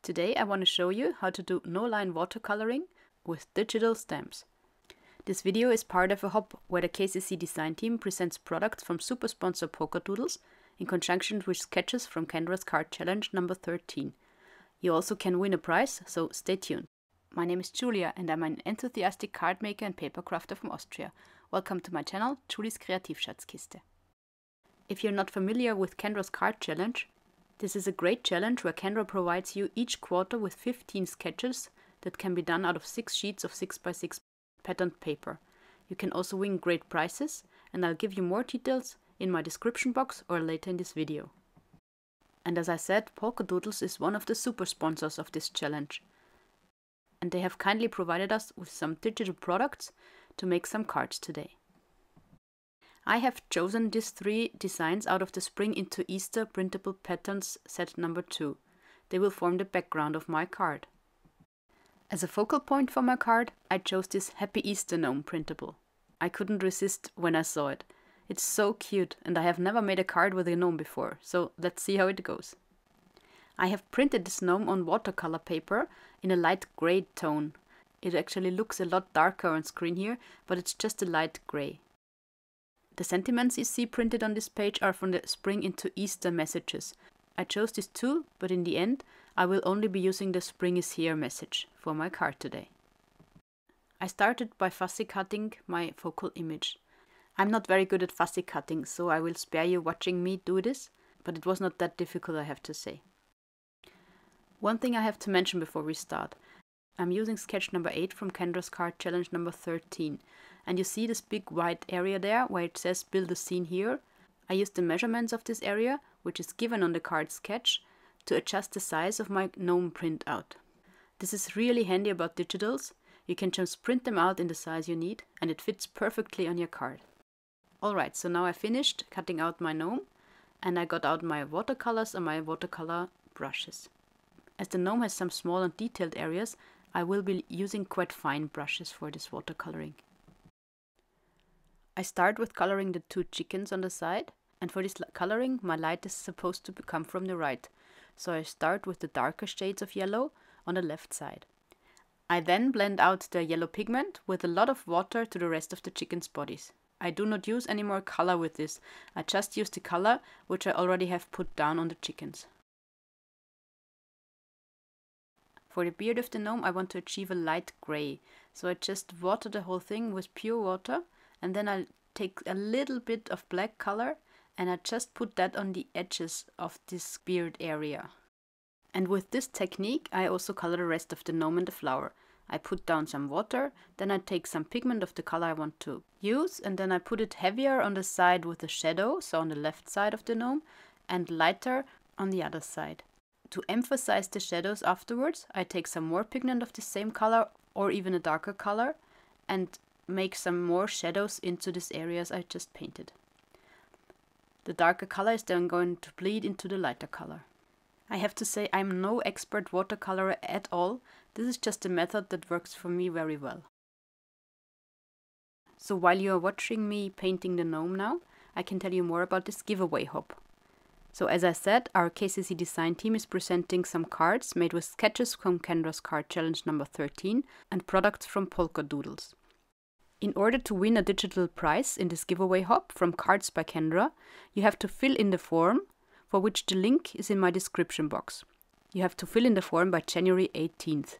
Today I want to show you how to do no-line watercoloring with digital stamps. This video is part of a hop where the KCC design team presents products from super sponsor Polkadoodles in conjunction with sketches from Kendra's card challenge number 13. You also can win a prize, so stay tuned. My name is Julia and I'm an enthusiastic card maker and paper crafter from Austria. Welcome to my channel, Julie's Kreativschatzkiste. If you're not familiar with Kendra's card challenge, this is a great challenge where Kendra provides you each quarter with 15 sketches that can be done out of 6 sheets of 6x6 patterned paper. You can also win great prizes, and I'll give you more details in my description box or later in this video. And as I said, Polkadoodles is one of the super sponsors of this challenge. And they have kindly provided us with some digital products to make some cards today. I have chosen these 3 designs out of the Spring into Easter printable patterns set number 2. They will form the background of my card. As a focal point for my card, I chose this Happy Easter Gnome printable. I couldn't resist when I saw it. It's so cute and I have never made a card with a gnome before, so let's see how it goes. I have printed this gnome on watercolor paper in a light grey tone. It actually looks a lot darker on screen here, but it's just a light grey. The sentiments you see printed on this page are from the Spring into Easter messages. I chose these 2, but in the end I will only be using the Spring is here message for my card today. I started by fussy cutting my focal image. I'm not very good at fussy cutting, so I will spare you watching me do this, but it was not that difficult, I have to say. One thing I have to mention before we start. I'm using sketch number 8 from Kendra's card challenge number 13. And you see this big white area there where it says build a scene here. I used the measurements of this area, which is given on the card sketch, to adjust the size of my gnome printout. This is really handy about digitals. You can just print them out in the size you need and it fits perfectly on your card. Alright, so now I finished cutting out my gnome and I got out my watercolors and my watercolor brushes. As the gnome has some small and detailed areas, I will be using quite fine brushes for this watercoloring. I start with coloring the 2 chickens on the side, and for this coloring my light is supposed to come from the right, so I start with the darker shades of yellow on the left side. I then blend out the yellow pigment with a lot of water to the rest of the chickens' bodies. I do not use any more color with this, I just use the color which I already have put down on the chickens. For the beard of the gnome I want to achieve a light grey, so I just water the whole thing with pure water. And then I'll take a little bit of black color and I just put that on the edges of this beard area. And with this technique I also color the rest of the gnome and the flower. I put down some water, then I take some pigment of the color I want to use and then I put it heavier on the side with the shadow, so on the left side of the gnome, and lighter on the other side. To emphasize the shadows afterwards, I take some more pigment of the same color or even a darker color and make some more shadows into these areas I just painted. The darker color is then going to bleed into the lighter color. I have to say I'm no expert watercolorer at all. This is just a method that works for me very well. So while you are watching me painting the gnome now, I can tell you more about this giveaway hop. So as I said, our KCC design team is presenting some cards made with sketches from Kendra's card challenge number 13 and products from Polkadoodles. In order to win a digital prize in this giveaway hop from Cards by Kendra, you have to fill in the form, for which the link is in my description box. You have to fill in the form by January 18th.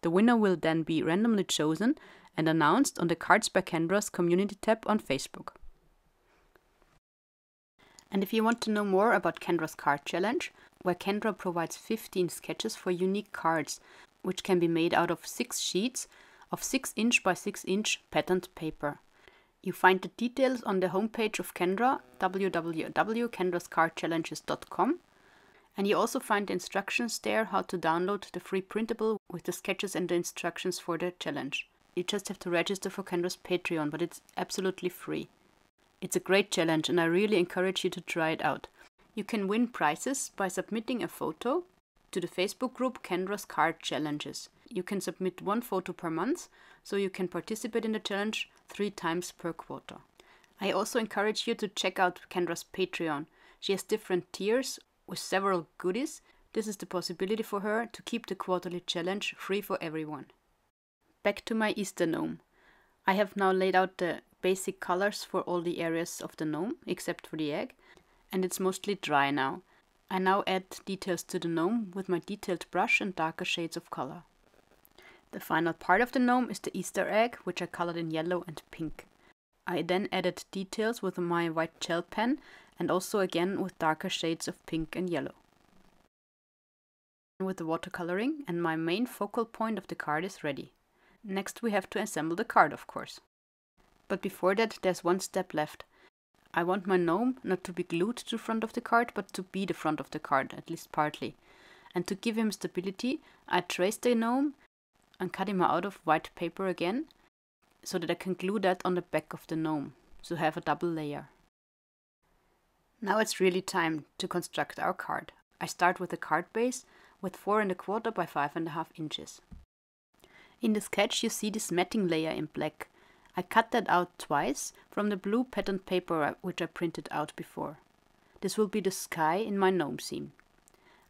The winner will then be randomly chosen and announced on the Cards by Kendra's community tab on Facebook. And if you want to know more about Kendra's card challenge, where Kendra provides 15 sketches for unique cards, which can be made out of 6 sheets, of 6 inch by 6 inch patterned paper. You find the details on the homepage of Kendra, www.kendrascardchallenges.com, and you also find the instructions there how to download the free printable with the sketches and the instructions for the challenge. You just have to register for Kendra's Patreon, but it's absolutely free. It's a great challenge and I really encourage you to try it out. You can win prizes by submitting a photo to the Facebook group Kendra's Card Challenges. You can submit 1 photo per month, so you can participate in the challenge 3 times per quarter. I also encourage you to check out Kendra's Patreon. She has different tiers with several goodies This is the possibility for her to keep the quarterly challenge free for everyone. Back to my Easter gnome. I have now laid out the basic colors for all the areas of the gnome, except for the egg, and it's mostly dry now. I now add details to the gnome with my detailed brush and darker shades of color. The final part of the gnome is the Easter egg, which I colored in yellow and pink. I then added details with my white gel pen and also again with darker shades of pink and yellow. With the watercoloring, and my main focal point of the card is ready. Next we have to assemble the card, of course. But before that there's one step left. I want my gnome not to be glued to the front of the card, but to be the front of the card, at least partly. And to give him stability, I traced the gnome and cut him out of white paper again, so that I can glue that on the back of the gnome, so have a double layer. Now it's really time to construct our card. I start with a card base with 4¼ by 5½ inches. In the sketch you see this matting layer in black. I cut that out twice from the blue patterned paper which I printed out before. This will be the sky in my gnome scene.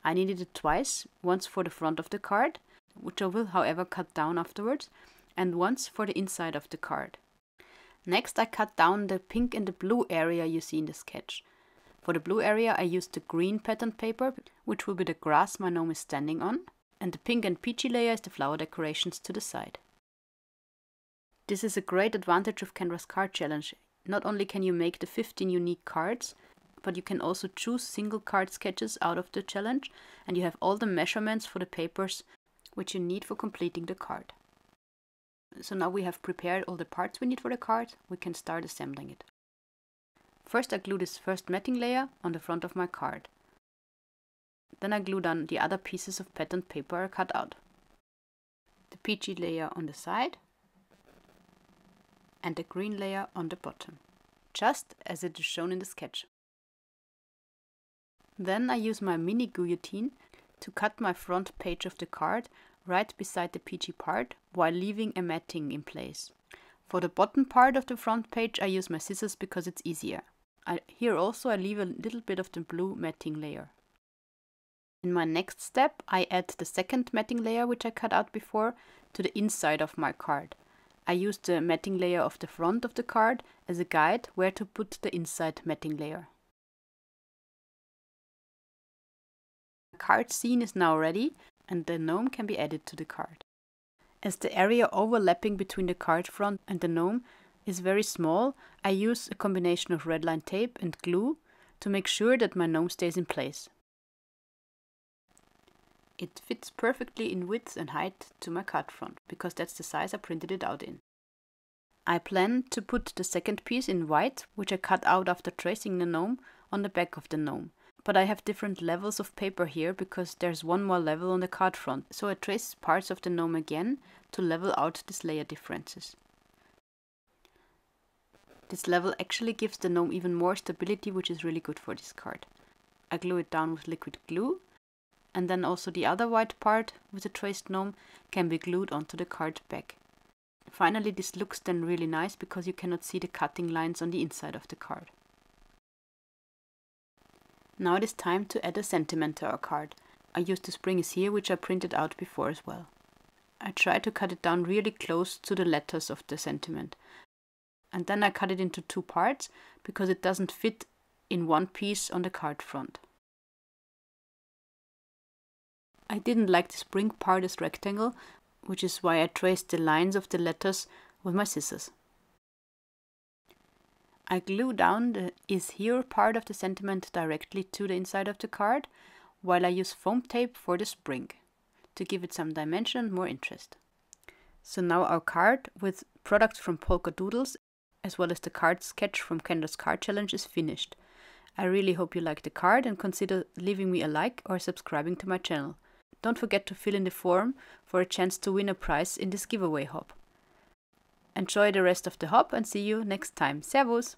I needed it twice, once for the front of the card, which I will however cut down afterwards, and once for the inside of the card. Next I cut down the pink and the blue area you see in the sketch. For the blue area I used the green patterned paper, which will be the grass my gnome is standing on, and the pink and peachy layer is the flower decorations to the side. This is a great advantage of Kendra's card challenge. Not only can you make the 15 unique cards, but you can also choose single card sketches out of the challenge, and you have all the measurements for the papers which you need for completing the card. So now we have prepared all the parts we need for the card, we can start assembling it. First I glue this first matting layer on the front of my card. Then I glue down the other pieces of patterned paper I cut out. The peachy layer on the side and the green layer on the bottom, just as it is shown in the sketch. Then I use my mini guillotine to cut my front page of the card right beside the peachy part while leaving a matting in place. For the bottom part of the front page I use my scissors because it's easier. Here also I leave a little bit of the blue matting layer. In my next step I add the second matting layer which I cut out before to the inside of my card. I use the matting layer of the front of the card as a guide where to put the inside matting layer. The card scene is now ready and the gnome can be added to the card. As the area overlapping between the card front and the gnome is very small, I use a combination of red line tape and glue to make sure that my gnome stays in place. It fits perfectly in width and height to my card front, because that's the size I printed it out in. I plan to put the second piece in white, which I cut out after tracing the gnome, on the back of the gnome. But I have different levels of paper here because there's one more level on the card front, so I trace parts of the gnome again to level out these layer differences. This level actually gives the gnome even more stability, which is really good for this card. I glue it down with liquid glue, and then also the other white part with the traced gnome can be glued onto the card back. Finally, this looks then really nice because you cannot see the cutting lines on the inside of the card. Now it is time to add a sentiment to our card. I used the springs here which I printed out before as well. I try to cut it down really close to the letters of the sentiment. And then I cut it into two parts because it doesn't fit in one piece on the card front. I didn't like the spring part as rectangle, which is why I traced the lines of the letters with my scissors. I glue down the "is here" part of the sentiment directly to the inside of the card, while I use foam tape for the spring, to give it some dimension and more interest. So now our card with products from Polkadoodles, as well as the card sketch from Kendra's card challenge, is finished. I really hope you like the card and consider leaving me a like or subscribing to my channel. Don't forget to fill in the form for a chance to win a prize in this giveaway hop. Enjoy the rest of the hop and see you next time. Servus!